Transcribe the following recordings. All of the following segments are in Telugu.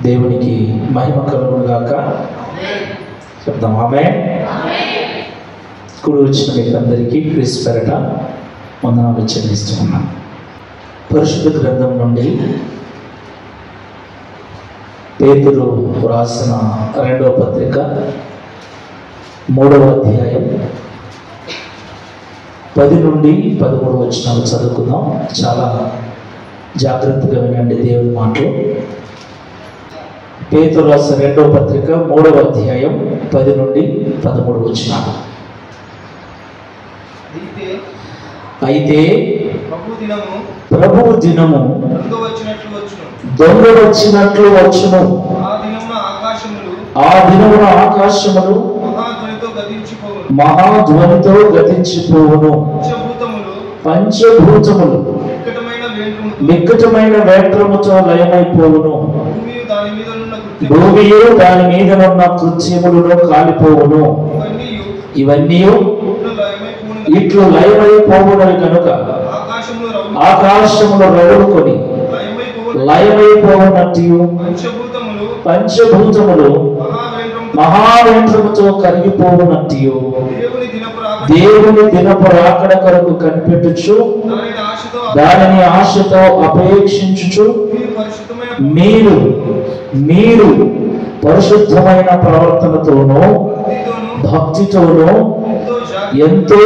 దేవునికి మహిమ కలుగును గాక. చెప్దాం ఆమేన్. కూడి వచ్చిన మీకందరికీ క్రీస్తు పేరట వందనాలు చెల్లిస్తూ ఉన్నాం. పరిశుద్ధ గ్రంథం నుండి పేతురు రాసిన 2వ పత్రిక 3వ అధ్యాయం 10 నుండి 13 వచనాలు చదువుకుందాం. చాలా జాగ్రత్తగా వినండి దేవుని మాటలు. పేతురు రాసిన 2వ పత్రిక 3వ అధ్యాయం 10 నుండి 13 వచనాలు. అయితే ప్రభువు దినము దొంగ వచ్చినట్లు వచ్చును. ఆ దినమున ఆకాశములు మహాధ్వనితో గతించిపోవును. పంచభూతములు మిక్కటమైన వేట్రముతో లయమైపోవును. భూమియు దాని మీదనున్న కృత్యములను కాలిపోవును. ఇవన్నీ ఇట్లు లయమైపోవునవి కనుక ఆకాశములో రగులుకొని లయమైపోవునట్టు పంచభూతములు మహావేంద్రముతో కరిగిపోవునట్టు దేవుని దినపు రాకడ కొరకు కనిపెట్టుచు దానిని ఆశతో అపేక్షించుచు మీరు పరిశుద్ధమైన ప్రవర్తనతోనూ భక్తితోనూ ఎంతో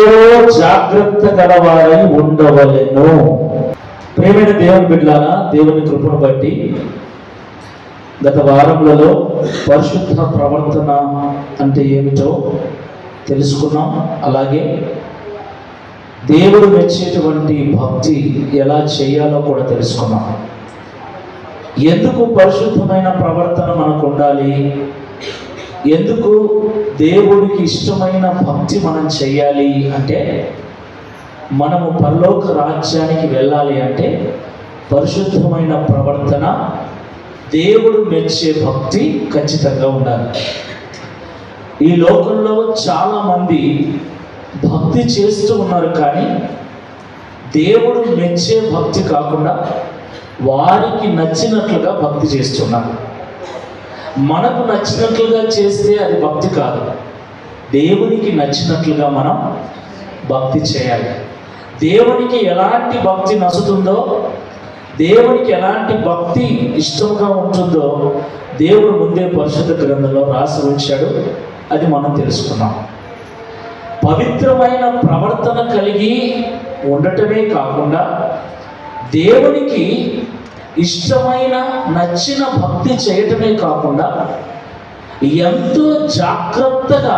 జాగ్రత్త గలవారై ఉండవలెను. ప్రేమైన దేవుని బిడ్డలారా, దేవుని కృపను బట్టి గత వారములలో పరిశుద్ధ ప్రవర్తన అంటే ఏమిటో తెలుసుకున్నాం. అలాగే దేవుడు మెచ్చేటువంటి భక్తి ఎలా చేయాలో కూడా తెలుసుకున్నాం. ఎందుకు పరిశుద్ధమైన ప్రవర్తన మనకు ఉండాలి, ఎందుకు దేవుడికి ఇష్టమైన భక్తి మనం చేయాలి అంటే, మనము పరలోక రాజ్యానికి వెళ్ళాలి అంటే పరిశుద్ధమైన ప్రవర్తన, దేవుడు మెచ్చే భక్తి ఖచ్చితంగా ఉండాలి. ఈ లోకంలో చాలామంది భక్తి చేస్తూ ఉన్నారు, కానీ దేవుడు మెచ్చే భక్తి కాకుండా వారికి నచ్చినట్లుగా భక్తి చేస్తున్నారు. మనకు నచ్చినట్లుగా చేస్తే అది భక్తి కాదు. దేవునికి నచ్చినట్లుగా మనం భక్తి చేయాలి. దేవునికి ఎలాంటి భక్తి నచ్చుతుందో, దేవునికి ఎలాంటి భక్తి ఇష్టంగా ఉంటుందో దేవుడు ముందే పరిశుద్ధ గ్రంథంలో రాసి ఉంచాడు. అది మనం తెలుసుకున్నాం. పవిత్రమైన ప్రవర్తన కలిగి ఉండటమే కాకుండా దేవునికి ఇష్టమైన నచ్చిన భక్తి చేయటమే కాకుండా ఎంతో జాగ్రత్తగా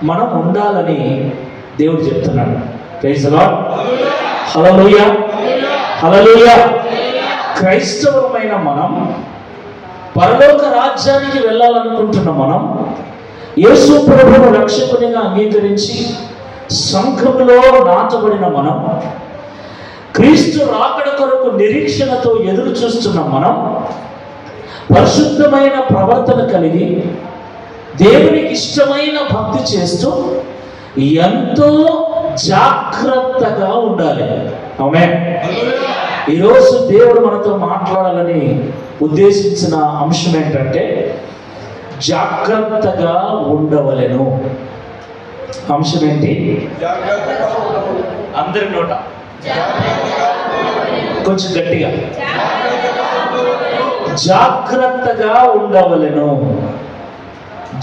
మనం ఉండాలని దేవుడు చెప్తున్నాడు. Praise the Lord. Hallelujah, hallelujah. క్రైస్తవులమైన మనం పరలోక రాజ్యానికి వెళ్ళాలనుకుంటున్న మనం, యేసు ప్రభువును రక్షకునిగా అంగీకరించి సంఘములో నాటబడిన మనం, క్రీస్తు రాకడ కొరకు నిరీక్షణతో ఎదురు చూస్తున్న మనం, పరిశుద్ధమైన ప్రవర్తన కలిగి దేవునికి ఇష్టమైన భక్తి చేస్తూ ఎంతో జాగ్రత్తగా ఉండాలి. ఆమేన్. ఈరోజు దేవుడు మనతో మాట్లాడాలని ఉద్దేశించిన అంశం ఏంటంటే, జాగ్రత్తగా ఉండవలెను. అంశం ఏంటి? అందరి నోట కొంచెం గట్టిగా, జాగ్రత్తగా ఉండవలెను.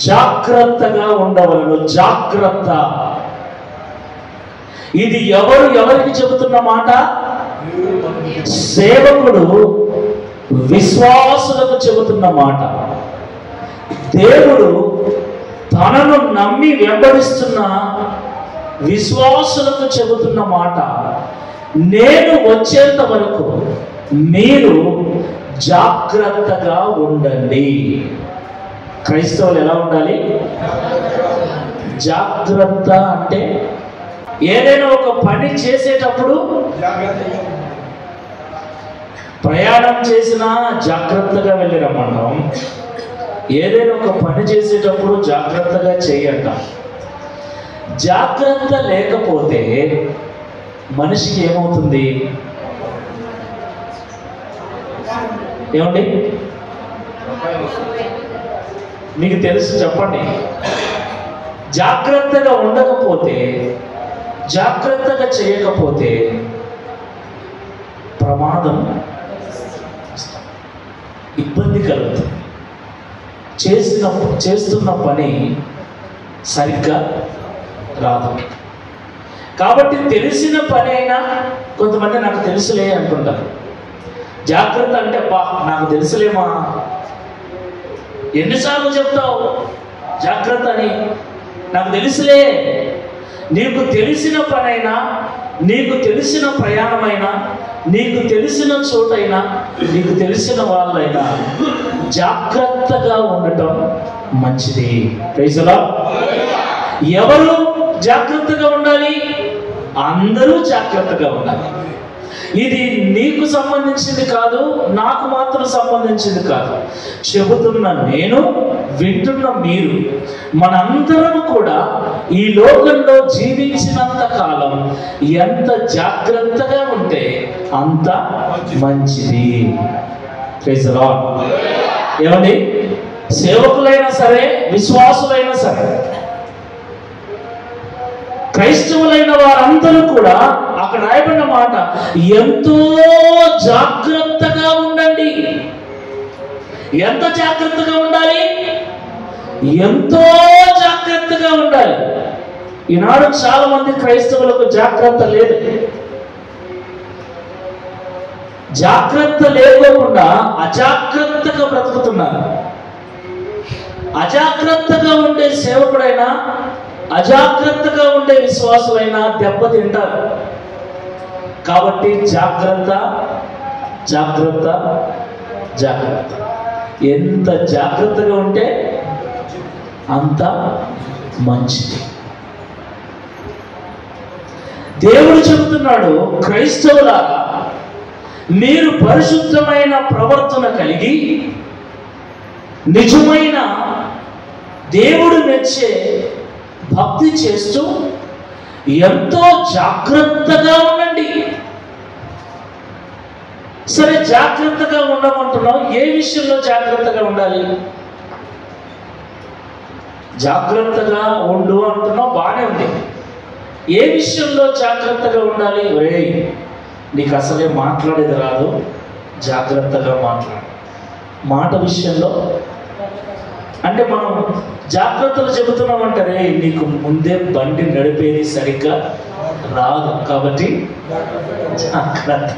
జాగ్రత్తగా ఉండవలెను. జాగ్రత్త. ఇది ఎవరికి చెబుతున్న మాట? సేవకుడు విశ్వాసులకు చెబుతున్న మాట. దేవుడు తనను నమ్మి వెంబడిస్తున్న విశ్వాసులకు చెబుతున్న మాట. నేను వచ్చేంత వరకు మీరు జాగ్రత్తగా ఉండండి. క్రైస్తవులు ఎలా ఉండాలి? జాగ్రత్త అంటే ఏదైనా ఒక పని చేసేటప్పుడు, ప్రయాణం చేసినా జాగ్రత్తగా వెళ్ళి రమ్మంటాం. ఏదైనా ఒక పని చేసేటప్పుడు జాగ్రత్తగా చేయంటాం. జాగ్రత్త లేకపోతే మనిషికి ఏమవుతుంది? ఏమండి మీకు తెలుసు, చెప్పండి. జాగ్రత్తగా ఉండకపోతే, జాగ్రత్తగా చేయకపోతే ప్రమాదం, ఇబ్బంది కలుగుతుంది. చేస్తున్న పని సరిగ్గా రాదు. కాబట్టి తెలిసిన పని అయినా, కొంతమంది నాకు తెలుసులే అంటుంటారు. జాగ్రత్త అంటే నాకు తెలుసులేమా, ఎన్నిసార్లు చెప్తావు జాగ్రత్త అని, నాకు తెలుసులే. నీకు తెలిసిన పనైనా, నీకు తెలిసిన ప్రయాణమైనా, నీకు తెలిసిన చోటైనా, నీకు తెలిసిన వాళ్ళైనా జాగ్రత్తగా ఉండటం మంచిది. Praise the lord. ఎవరు జాగ్రత్తగా ఉండాలి? అందరూ జాగ్రత్తగా ఉండాలి. ఇది నీకు సంబంధించింది కాదు, నాకు మాత్రం సంబంధించింది కాదు. చెబుతున్న నేను, వింటున్న మీరు, మనందరం కూడా ఈ లోకంలో జీవించినంత కాలం ఎంత జాగ్రత్తగా ఉంటే అంత మంచిది. Praise the lord. ఏమండి, సేవకులైనా సరే, విశ్వాసులైనా సరే, క్రైస్తవులైన వారందరూ కూడా అక్కడ రాయబడిన మాట, ఎంతో జాగ్రత్తగా ఉండండి. ఎంత జాగ్రత్తగా ఉండాలి? ఎంతో జాగ్రత్తగా ఉండాలి. ఈనాడు చాలా మంది క్రైస్తవులకు జాగ్రత్త లేదు. జాగ్రత్త లేకుండా అజాగ్రత్తగా బ్రతుకుతున్నారు. అజాగ్రత్తగా ఉండే సేవకుడైనా, అజాగ్రత్తగా ఉండే విశ్వాసులైనా దెబ్బతింటారు. కాబట్టి జాగ్రత్త, జాగ్రత్త, జాగ్రత్త. ఎంత జాగ్రత్తగా ఉంటే అంత మంచిది. దేవుడు చెబుతున్నాడు, క్రైస్తవులారా మీరు పరిశుద్ధమైన ప్రవర్తన కలిగి నిజమైన దేవుడు మెచ్చే భక్తి చేస్తూ ఎంతో జాగ్రత్తగా ఉండండి. సరే, జాగ్రత్తగా ఉండమంటున్నావు, ఏ విషయంలో జాగ్రత్తగా ఉండాలి? జాగ్రత్తగా ఉండు అంటున్నావు, బాగానే ఉంది. ఏ విషయంలో జాగ్రత్తగా ఉండాలి? నీకు అసలే మాట్లాడేది రాదు, జాగ్రత్తగా మాట్లాడు. మాట విషయంలో అంటే మనం జాగ్రత్తలు చెబుతున్నామంటారే, నీకు ముందే బండి నడిపేది సరిగ్గా రాదు, కాబట్టి జాగ్రత్త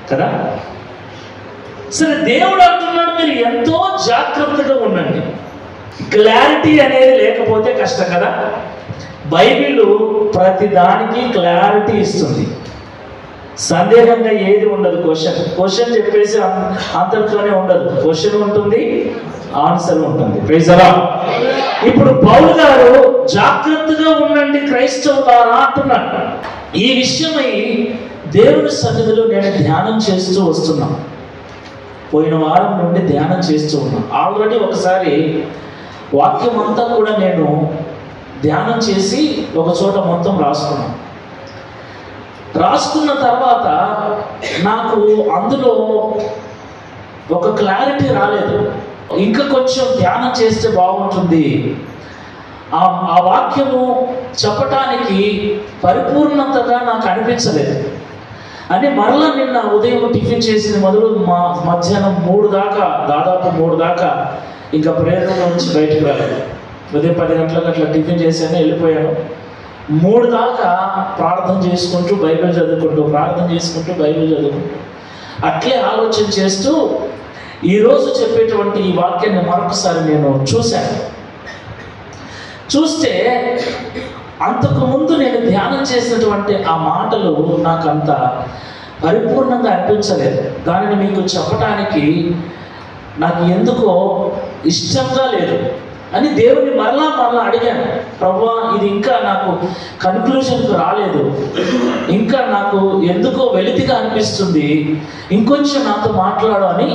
కదా. సరే, దేవుడు అంటున్నాడు మీరు ఎంతో జాగ్రత్తగా ఉండండి. క్లారిటీ అనేది లేకపోతే కష్టం కదా. బైబిల్ ప్రతి దానికి క్లారిటీ ఇస్తుంది. సందేహంగా ఏది ఉండదు. క్వశ్చన్ చెప్పేసి అంతటితోనే ఉండదు. క్వశ్చన్ ఉంటుంది, ఆన్సర్ ఉంటుంది. Praise the lord. ఇప్పుడు పౌలు గారు జాగ్రత్తగా ఉండండి క్రైస్తవులారా అంటున్నాడు. ఈ విషయమై దేవుని సన్నిధిలో నేను ధ్యానం చేస్తూ వస్తున్నాను. పోయిన వారం నుండి ధ్యానం చేస్తూ ఉన్నాను. ఆల్రెడీ ఒకసారి వాక్యం అంతా కూడా నేను ధ్యానం చేసి ఒక చోట మొత్తం రాసుకున్నాను. రాసుకున్న తర్వాత నాకు అందులో ఒక క్లారిటీ రాలేదు. ఇంకా కొంచెం ధ్యానం చేస్తే బాగుంటుంది, ఆ వాక్యము చెప్పటానికి పరిపూర్ణతగా నాకు అనిపించలేదు అని మరలా నిన్న ఉదయం టిఫిన్ చేసిన మొదలు మధ్యాహ్నం 3 దాకా, దాదాపు 3 దాకా ఇంకా ప్రేరణ నుంచి బయటకు రాలేదు. ఉదయం 10 గంటలకు అట్లా టిఫిన్ చేశాను, వెళ్ళిపోయాను. 3 దాకా ప్రార్థన చేసుకుంటూ బైబిల్ చదువుకుంటూ, ప్రార్థన చేసుకుంటూ బైబిల్ చదువుకుంటూ అట్లే ఆలోచన చేస్తూ ఈరోజు చెప్పేటువంటి ఈ వాక్యాన్ని మరొకసారి నేను చూశాను. చూస్తే అంతకు ముందు నేను ధ్యానం చేసినటువంటి ఆ మాటలు నాకు అంత పరిపూర్ణంగా అనిపించలేదు. దానిని మీకు చెప్పడానికి నాకు ఎందుకో ఇష్టంగా లేదు అని దేవుని మరలా అడిగాను. ప్రభువా, ఇది ఇంకా నాకు కన్క్లూజన్కు రాలేదు, ఇంకా నాకు ఎందుకో వెలితిగా అనిపిస్తుంది, ఇంకొంచెం నాతో మాట్లాడు అని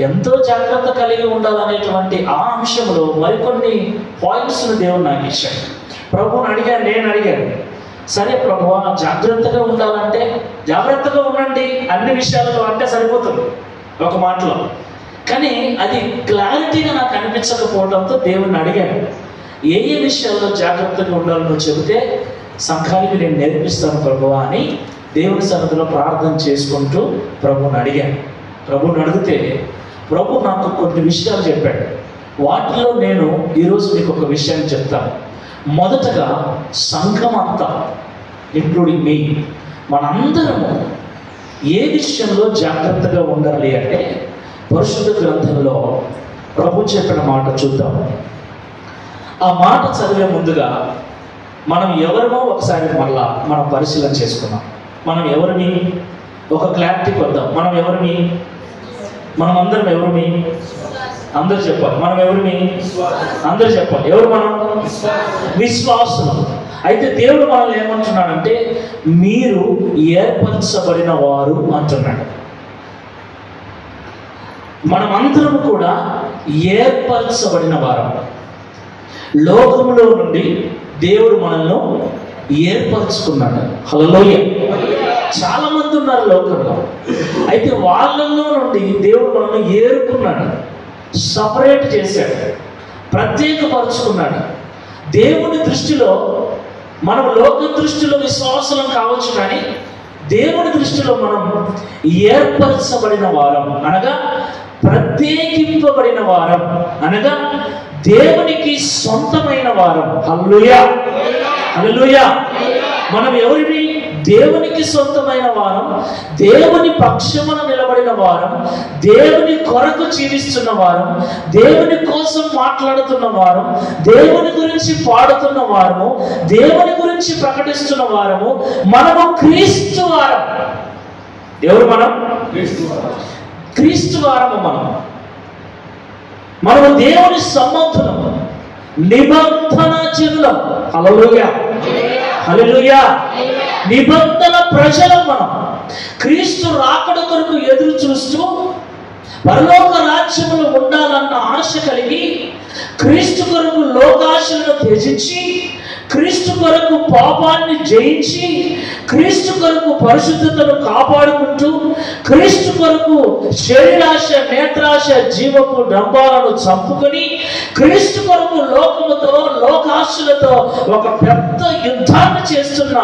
ఎంతో జాగ్రత్త కలిగి ఉండాలనేటువంటి ఆ అంశంలో మరికొన్ని పాయింట్స్ను దేవుడు నాకు ఇచ్చాడు. ప్రభువుని అడిగాను, నేను అడిగాను, సరే ప్రభువా జాగ్రత్తగా ఉండాలంటే జాగ్రత్తగా ఉండండి అన్ని విషయాలలో అంటే సరిపోతుంది. ఒక మాటలో. కానీ అది క్లారిటీగా నాకు అనిపించకపోవడంతో దేవుణ్ణి అడిగాను, ఏ ఏ విషయాల్లో జాగ్రత్తగా ఉండాలో నువ్వు చెబితే సంఘానికి నేను నేర్పిస్తాను ప్రభువా అని దేవుని సన్నిధిలో ప్రార్థన చేసుకుంటూ ప్రభువుని అడిగాను. ప్రభువుని అడిగితే ప్రభు నాకు కొన్ని విషయాలు చెప్పాడు. వాటిలో నేను ఈరోజు మీకు ఒక విషయాన్ని చెప్తాను. మొదటగా సంఘం అంతా ఇంక్లూడింగ్ మీ, మనందరము ఏ విషయంలో జాగ్రత్తగా ఉండాలి అంటే పరిశుద్ధ గ్రంథంలో ప్రభు చెప్పిన మాట చూద్దాం. ఆ మాట చదివే ముందుగా మనం ఎవరినో ఒకసారి మళ్ళా మనం పరిశీలన చేసుకున్నాం. మనం ఎవరిని, ఒక క్లారిటీకి వద్దాం. మనం ఎవరిని, మనం అందరం ఎవరిని, అందరు చెప్పాలి. మనం ఎవరిని, అందరు చెప్పాలి. ఎవరు మనం? విశ్వాసులు. అయితే దేవుడు మనల్ని ఏమంటున్నాడంటే మీరు ఏర్పరచబడిన వారు అంటున్నాడు. మనమందరం కూడా ఏర్పరచబడిన వారు. లోకములో నుండి దేవుడు మనల్ని ఏర్పరచుకున్నాడు. హల్లెలూయా. చాలా మంది ఉన్నారు లోకంలో, అయితే వాళ్ళల్లో నుండి దేవుడు మనల్ని ఏరుకున్నాడు, సపరేట్ చేశాడు, ప్రత్యేకపరుచుకున్నాడు. దేవుని దృష్టిలో మనం లోక దృష్టిలో విశ్వాసులం కావచ్చు, కానీ దేవుని దృష్టిలో మనం ఏర్పరచబడిన వారం, అనగా ప్రత్యేకింపబడిన వారం, అనగా దేవునికి సొంతమైన వారం. హల్లెలూయా, హల్లెలూయా. మనం ఎవరిని? దేవునికి సొంతమైన వారం, దేవుని పక్షమున నిలబడిన వారం, దేవుని కొరకు జీవిస్తున్న వారం, దేవుని కోసం మాట్లాడుతున్న వారం, దేవుని గురించి పాడుతున్న వారము, దేవుని గురించి ప్రకటిస్తున్న వారము. మనము క్రీస్తు వారం. ఎవరు మనం? క్రీస్తు వారము. మనము దేవుని సంబంధులం, నిబంధన జనులం. హల్లెలూయా, హల్లెలూయా. నిబంధన ప్రజలం. మనం క్రీస్తు రాకడ కొరకు ఎదురు చూస్తూ పరలోక రాజ్యములో ఉండాలన్న ఆశ కలిగి క్రీస్తు కొరకు లోకాశలను త్యజించి, క్రీస్తు కొరకు పాపాన్ని జయించి, క్రీస్తు కొరకు పరిశుద్ధతను కాపాడుకుంటూ, క్రీస్తు కొరకు శరీరాశ, నేత్రాశ, జీవపు డంబాలను చంపుకొని, క్రీస్తు కొరకు లోకముతో, లోకాశలతో ఒక పెద్ద యుద్ధాన్ని చేస్తున్న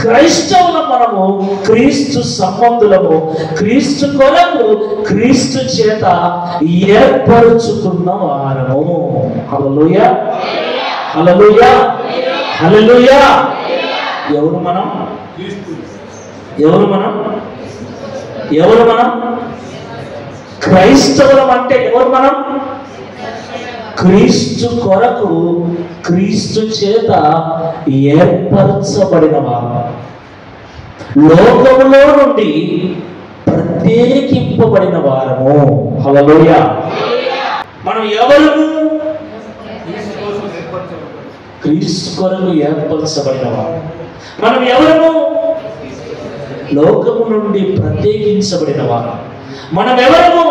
క్రైస్తవుల మనము క్రీస్తు సంబంధులము. క్రీస్తు కొరకు క్రీస్తు చేత ఏర్పరుచుకున్న వారము. హల్లెలూయా, హల్లెలూయా, హల్లెలూయా. ఎవరు మనం? ఎవరు మనం? ఎవరు మనం? క్రైస్తవులం. అంటే ఎవరు మనం? క్రీస్తు కొరకు క్రీస్తు చేత ఏర్పరచబడిన వారు, లోకములో నుండి ప్రత్యేకింపబడిన వారము. హల్లెలూయా. మనం ఎవరు? క్రీస్తు కొరకు ఏర్పరచబడిన వారు. మనం ఎవరు? లోకము నుండి ప్రత్యేకించబడిన వారు. మనం ఎవరు?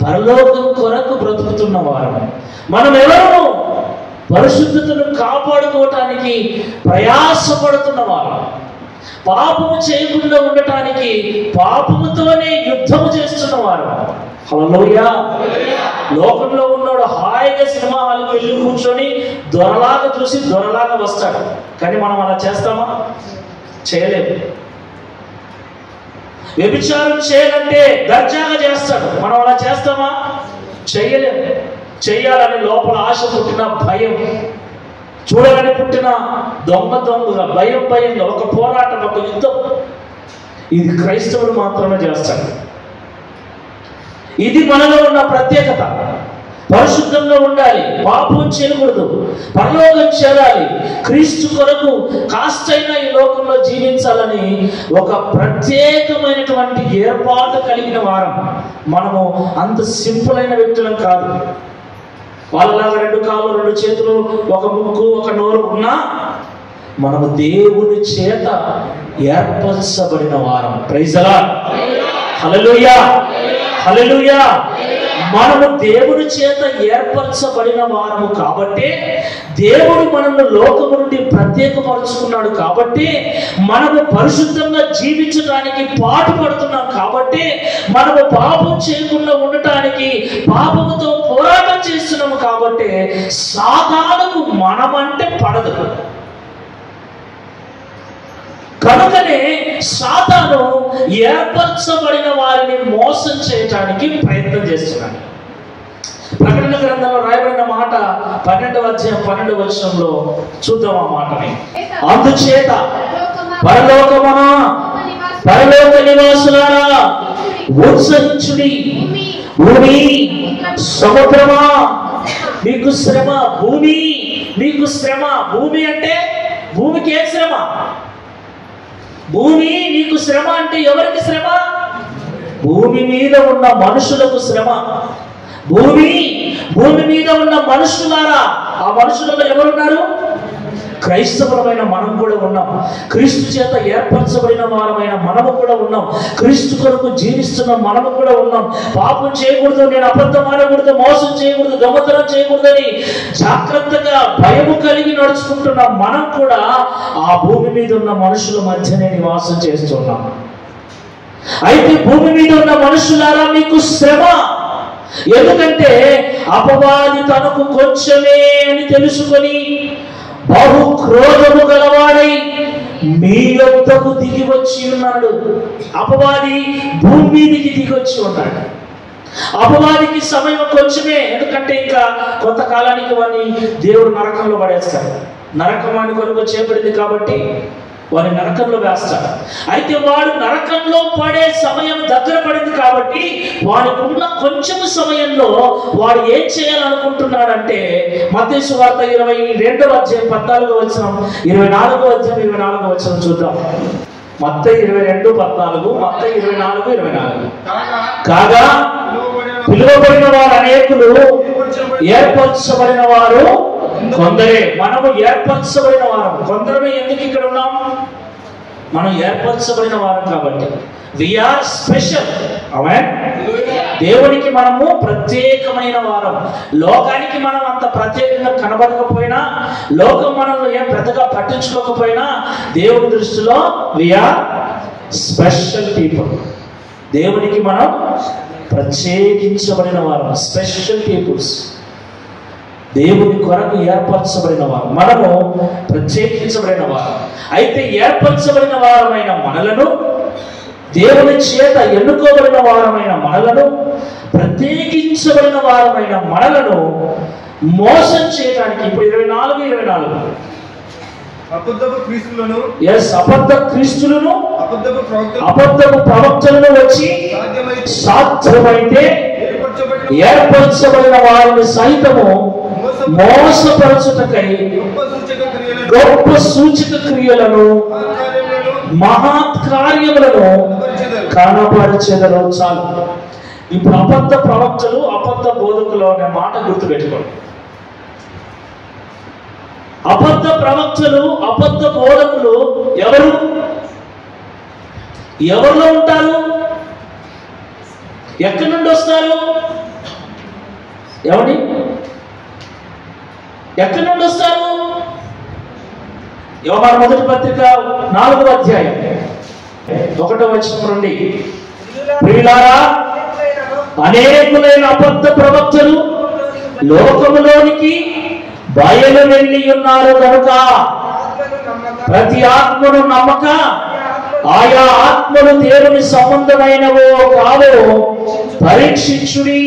పరలోకం కొరకు బ్రతుకుతున్న వారు. మనం ఎవరు? పరిశుద్ధతను కాపాడుకోవటానికి ప్రయాసపడుతున్న వారు. పాపము చేయకుండా ఉండటానికి పాపముతోనే యుద్ధము చేస్తున్న వారు. హల్లెలూయా. లోకంలో ఉన్నాడు హాయిగా సినిమా హాల్కి వెళ్ళి కూర్చొని దొరలాగా చూసి దొరలాగా వస్తాడు. కానీ మనం అలా చేస్తామా? చేయలేము. వ్యభిచారం చేయాలంటే దర్జాగా చేస్తాడు, మనం అలా చేస్తామా? చేయలేము. చెయ్యాలని లోపల ఆశ పుట్టిన భయం, చూడాలని పుట్టిన దొంగగా భయంగా ఒక పోరాటం, ఒక యుద్ధం. ఇది క్రైస్తవుడు మాత్రమే చేస్తాడు. ఇది మనలో ఉన్న ప్రత్యేకత. పరిశుద్ధంగా ఉండాలి, పాపం చేయకూడదు, పరలోకం చేరాలి, క్రీస్తు కొరకు కాస్తైనా ఈ లోకంలో జీవించాలని ఒక ప్రత్యేకమైనటువంటి ఏర్పాటు కలిగిన వారం. మనము అంత సింపుల్ అయిన వ్యక్తులం కాదు. వాళ్ళలాగా 2 కాళ్ళు 2 చేతులు, ఒక ముక్కు, ఒక నోరు ఉన్నా మనము దేవుని చేత ఏర్పరచబడిన వారం. Praise the Lord. Hallelujah, hallelujah. మనము దేవుని చేత ఏర్పరచబడిన వారము కాబట్టి, దేవుడు మనల్ని లోకము నుండి ప్రత్యేకపరుచుకున్నాడు కాబట్టి, మనము పరిశుద్ధంగా జీవించడానికి పాటుపడుతున్నాం కాబట్టి, మనము పాపం చేయకుండా ఉండటానికి పాపముతో పోరాటం చేస్తున్నాము కాబట్టి సాతానుకు మనమంటే పడదు. కనుకనే సాతాను ఏర్పరచబడిన వారిని మోసం చేయటానికి ప్రయత్నం చేస్తున్నాడు. ప్రకటన గ్రంథంలో రాయబడిన మాట 12వ అధ్యాయం 12వ వచనంలో చూద్దాం ఆ మాటని. అందుచేత పరలోకమా, పరలోక నివాసులారా ఉత్సహించుడి, భూమి సముద్రమా మీకు శ్రమ. భూమి మీకు శ్రమ. భూమి అంటే భూమికి ఏ శ్రమ? భూమి నీకు శ్రమ అంటే ఎవరికి శ్రమ? భూమి మీద ఉన్న మనుషులకు శ్రమ. భూమి మీద ఉన్న మనుషులారా, ఆ మనుషులలో ఎవరున్నారు? క్రైస్తవులమైన మనం కూడా ఉన్నాం. క్రీస్తు చేత ఏర్పరచబడిన వారమైన మనము కూడా ఉన్నాం. క్రీస్తు కొరకు జీవిస్తున్న మనము కూడా ఉన్నాం. పాపం చేయకూడదు, నేను అబద్ధం ఆడకూడదు, మోసం చేయకూడదు, దొంగతనం చేయకూడదని జాగ్రత్తగా భయము కలిగి నడుచుకుంటున్న మనం కూడా ఆ భూమి మీద ఉన్న మనుషుల మధ్యనే నివాసం చేస్తున్నాం. అయితే భూమి మీద ఉన్న మనుషులారా మీకు శ్రమ. ఎందుకంటే అపవాది తనకు కొంచెమే అని తెలుసుకొని బహు క్రోధము గలవాడై మీ యొద్దకు దిగి వచ్చి ఉన్నాడు. అపవాది భూమి మీదికి దిగి వచ్చి ఉన్నాడు. అపవాదికి సమయం కొంచెమే, ఎందుకంటే ఇంకా కొంతకాలానికి వాడిని దేవుడు నరకంలో పడేస్తాడు. నరకం వాని కొరకు చేయబడింది కాబట్టి వాడిని నరకంలో వేస్తాడు. అయితే వాడు నరకంలో పడే సమయం దగ్గర పడింది కాబట్టి వాడికి ఉన్న కొంచెం సమయంలో వాడు ఏం చేయాలనుకుంటున్నాడంటే, మత్తయి సువార్త 22వ అధ్యాయం 14వ వచనం, 24వ అధ్యాయం 24వ వచనం చూద్దాం. మత్తయి 22:14, మత్తయి 24:24. కాగా పిలువబడిన వారు అనేకులు, ఏర్పరచబడిన వారు కొందరే. మనము ఏర్పరచబడిన వారం. కొందరమే. ఎందుకు ఇక్కడ ఉన్నాం? మనం ఏర్పరచబడిన వారం కాబట్టి. We are special. ఆమేన్. దేవునికి మనము ప్రత్యేకమైన వారం. లోకానికి మనం అంత ప్రత్యేకంగా కనబడకపోయినా, లోకం మనల్ని ఏం పెద్దగా పట్టించుకోకపోయినా, దేవుని దృష్టిలో వీఆర్ స్పెషల్ పీపుల్. దేవునికి మనం ప్రత్యేకించబడిన వారం, స్పెషల్ పీపుల్స్. దేవుని కొరకు ఏర్పరచబడిన వారు, మనము ప్రత్యేకించబడిన వారు. అయితే ఏర్పరచబడిన వారమైన మనలను, దేవుని చేత ఎన్నుకోబడిన వారమైన మనలను, ప్రత్యేకించబడిన వారమైన మనలను మోసం చేయడానికి ఇప్పుడు 24 అబద్ధపు క్రీస్తులను, అబద్ధపు ప్రవక్తలను వచ్చి సాధ్యమైతే ఏర్పరచబడిన వారిని సైతము మోసపరచుటకై గొప్ప సూచక క్రియలను, మహత్కార్యములను కనపరచెదరు. చాలు. ఇప్పుడు అబద్ధ ప్రవక్తలు, అబద్ధ బోధకులు అనే మాట గుర్తుపెట్టుకోండి. అబద్ధ ప్రవక్తలు, అబద్ధ బోధకులు ఎవరు? ఎవరిలో ఉంటారు? ఎక్కడి నుండి వస్తారు? ఎవరి? ఎక్కడి నుండి వస్తారు? యోహాను మొదటి పత్రిక 4వ అధ్యాయం 1వ వచనం నుండి, ప్రియులారా, అనేకులైన అబద్ధ ప్రవక్తలు లోకములోనికి బయలు వెళ్ళి ఉన్నారు కనుక ప్రతి ఆత్మను నమ్మక ఆయా ఆత్మలు దేవుని సంబంధమైనవో కావో పరీక్షించుడి.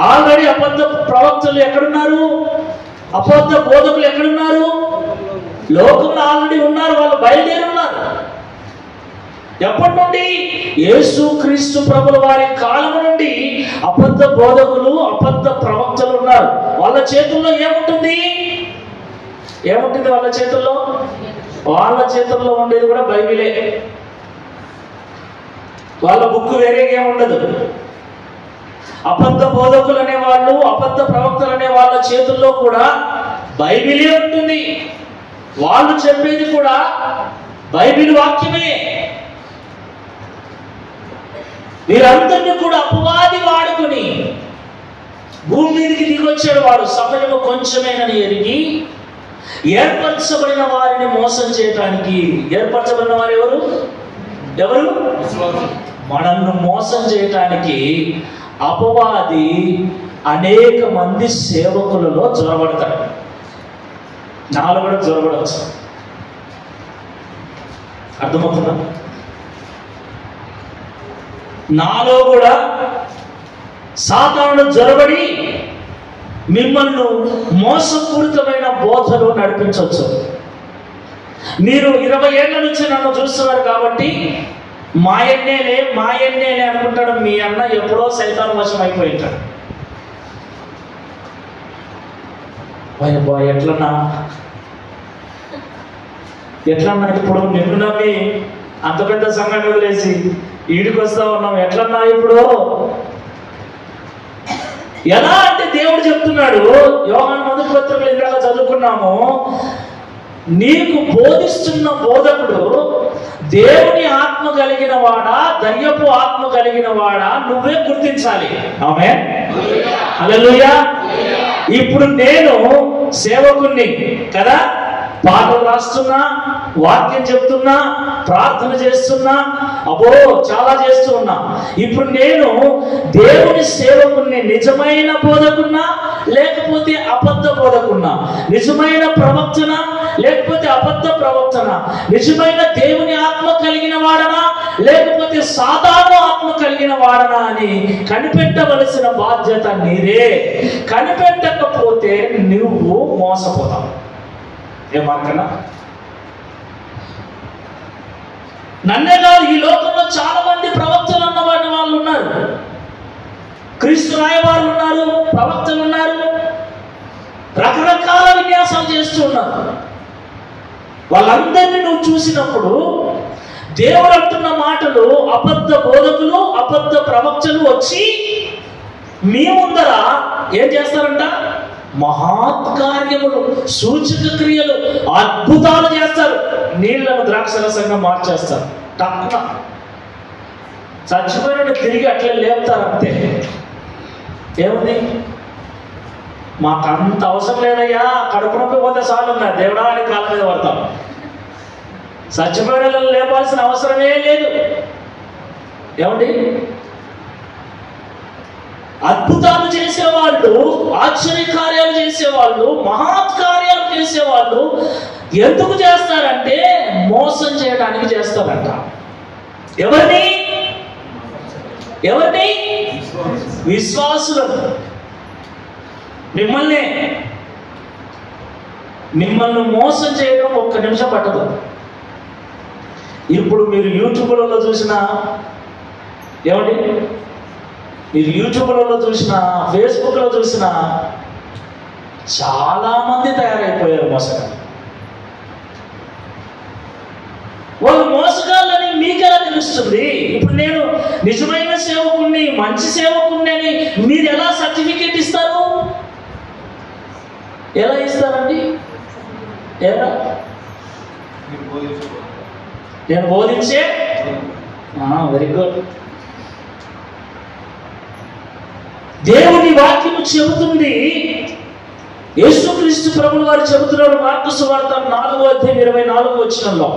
ఆల్రెడీ అబద్ధ ప్రవక్తలు ఎక్కడున్నారు? అబద్ధ బోధకులు ఎక్కడున్నారు? లోకంలో ఆల్రెడీ ఉన్నారు. వాళ్ళు బయలుదేరి ఉన్నారు. ఎప్పటి నుండి? యేసు క్రీస్తు ప్రభుల వారి కాలం నుండి అబద్ధ బోధకులు, అబద్ధ ప్రవక్తలు ఉన్నారు. వాళ్ళ చేతుల్లో ఏముంటుంది? ఏముంటుంది వాళ్ళ చేతుల్లో? వాళ్ళ చేతుల్లో ఉండేది కూడా బైబిలే. వాళ్ళ బుక్ వేరేగా ఏముండదు. అబద్ధ బోధకులు అనేవాళ్ళు, అబద్ధ ప్రవక్తలు అనే వాళ్ళ చేతుల్లో కూడా బైబిలే ఉంటుంది. వాళ్ళు చెప్పేది కూడా బైబిల్ వాక్యమే. వీరందరినీ కూడా అపవాది వాడుకుని భూమి మీదకి దిగొచ్చాడు. వాడు సమయము కొంచెమేనని ఎరిగి ఏర్పరచబడిన వారిని మోసం చేయటానికి. ఏర్పరచబడిన వారు ఎవరు? మనల్ని మోసం చేయటానికి అపవాది అనేక మంది సేవకులలో జ్వరబడతాడు. నాలో కూడా జ్వరబడవచ్చు. అర్థమవుతుందా? నాలో కూడా సాతానుడు జ్వరబడి మిమ్మల్ని మోసపూరితమైన బోధలు నడిపించవచ్చు. మీరు 20 ఏళ్ల నుంచి నన్ను చూస్తున్నారు కాబట్టి మాయన్నేలే అనుకుంటాడు. మీ అన్న ఎప్పుడో సైతాను వశం అయిపోయింటాడు. ఎట్లన్నా ఇప్పుడు నిన్ను నమ్మి అంత పెద్ద సంఘటన వదిలేసి ఈడికి వస్తా ఉన్నాం, ఎట్లన్నా ఇప్పుడు? ఎలా అంటే దేవుడు చెప్తున్నాడు, యోహాను మొదటి పత్రికలో ఇందాక చదువుకున్నాము, నీకు బోధిస్తున్న బోధకుడు దేవుని ఆత్మ కలిగిన వాడా, దయ్యపు ఆత్మ కలిగిన వాడా నువ్వే గుర్తించాలి. ఆమేన్, హల్లెలూయా. ఇప్పుడు నేను సేవకుణ్ణి కదా, పాటలు రాస్తున్నా, వాక్యం చెప్తున్నా, ప్రార్థన చేస్తున్నా, చాలా చేస్తూ ఉన్నా. ఇప్పుడు నేను దేవుని సేవకుణ్ణి, నిజమైన బోధకున్నా లేకపోతే అబద్ధ బోధకున్నా, నిజమైన ప్రవక్తన లేకపోతే అబద్ధ ప్రవక్తన, నిజమైన దేవుని ఆత్మ కలిగిన వాడనా లేకపోతే సాధారణ ఆత్మ కలిగిన వాడనా అని కనిపెట్టవలసిన బాధ్యత నీదే. కనిపెట్టకపోతే నువ్వు మోసపోతావు. ఏమనుకన్నా? నన్నే కాదు, ఈ లోకంలో చాలా మంది ప్రవక్తలు అన్నవాడి వాళ్ళు ఉన్నారు, క్రీస్తు రాయవాళ్ళు ఉన్నారు, ప్రవక్తలు ఉన్నారు, రకరకాల విన్యాసాలు చేస్తూ ఉన్నారు. వాళ్ళందరినీ నువ్వు చూసినప్పుడు దేవుడు అంటున్న మాటలు అబద్ధ బోధకులు, అబద్ధ ప్రవక్తలు వచ్చి మీ ముందర ఏం చేస్తారంట? మహాత్కార్యములు, సూచక క్రియలు, అద్భుతాలు చేస్తారు. నీళ్లను ద్రాక్షరసంగా మార్చేస్తారు. టక్కున చచ్చిపోయిన తిరిగి అట్లే లేపుతారు, అంతే. ఏముంది? మాకు అంత అవసరం లేదయ్యా, కడుపు నొప్పి పోతే చాలు దేవుడా అని కాళ్ళ మీద పడతాం. చచ్చిపోయిన లేపాల్సిన అవసరమే లేదు. ఏమండి? అద్భుతాలు చేసేవాళ్ళు, ఆశ్చర్యకార్యాలు చేసేవాళ్ళు, మహత్కార్యాలు చేసేవాళ్ళు ఎందుకు చేస్తారంటే మోసం చేయడానికి చేస్తారంట. ఎవరిని? విశ్వాసులను. మిమ్మల్ని మోసం చేయడం ఒక్క నిమిషం పట్టదు. ఇప్పుడు మీరు యూట్యూబ్లలో చూసిన, ఏమండి, మీరు యూట్యూబ్లలో చూసిన, ఫేస్బుక్లో చూసిన చాలా మంది తయారైపోయారు మోసగాళ్ళు. వాళ్ళు మోసగాళ్ళని మీకెలా తెలుస్తుంది? ఇప్పుడు నేను నిజమైన సేవకుణ్ణి, మంచి సేవకుణ్ణి అని మీరు ఎలా సర్టిఫికేట్ ఇస్తారు? ఎలా ఇస్తారండి? ఎలా? నేను బోధించే. Very good. దేవుని వాక్యము చెబుతుంది. యేసుక్రీస్తు ప్రభువు వారు చెబుతున్నాడు మార్కు సువార్త 4వ అధ్యాయం 24వ వచనంలో,